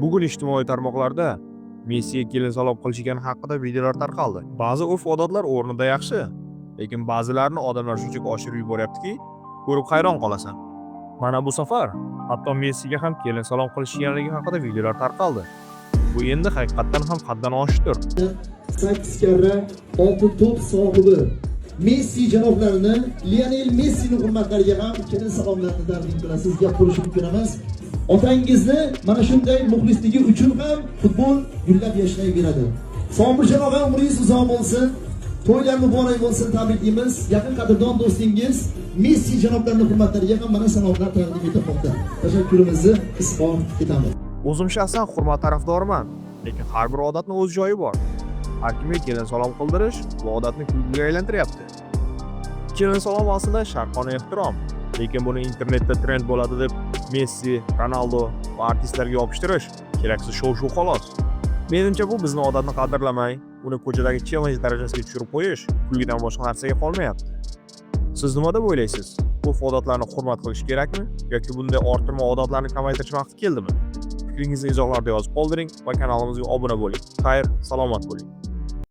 Bugun ijtimoiy tarmoqlarda Messiga kelin salom qilishgani haqida videolar tarqaldi. Ba'zi urf-odatlar o'rnida yaxshi, lekin ba'zilarini odamlar shunchaki oshirib yuboryaptiki, ko'rib hayron qolasan. Mana bu safar hatto Messiga ham kelin salom qilishganligi haqida videolar tarqaldi. Bu endi haqiqatan ham haddan oshishdir. 8 karra oltin to'p sohibi Messi janoblarini, Lionel Messining hurmatlariga ham kelin salomlarni taqdim qilasiz. Gap bo'lishi mumkin emas. Otangizni mana shunday muxlisligi uchun ham futbol gullab yashayveradi. Sobirjon og'a, umringiz uzoq bo'lsin. To'ylar muborak bo'lsin, tabriklaymiz. Yaqin qadrdon do'stingiz Messi janoblarining hurmatlariga ham mana salomlar taqdim etmoqda. Tashakkurimizni izhor etamiz. O'zim shaxsan hurmat tarafdoriman, lekin har bir odatning o'z joyi bor. Har kimga kelin salom qildirish bu odatni kulgiga aylantiryapti. Kelin salom aslida sharqona ehtirom, lekin buni internetda trend bo'ladi deb Messi, Ronaldo va artistlarga yopishtirish keraksiz shov-shuv xolos. Menimcha bu bizni odatni qadrlamay, uni ko'chadagi challenge darajasiga tushirib qo'yish kulgidan boshqa narsaga qolmayapti. Siz nima deb o'ylaysiz? Bu odatlarni hurmat qilish kerakmi yoki bunday orttirma odatlarni kamaytirish vaqti keldimi? Fikringizni izohlarda yozib qoldiring va kanalimizga obuna bo'ling. Xayr, salomat bo'ling.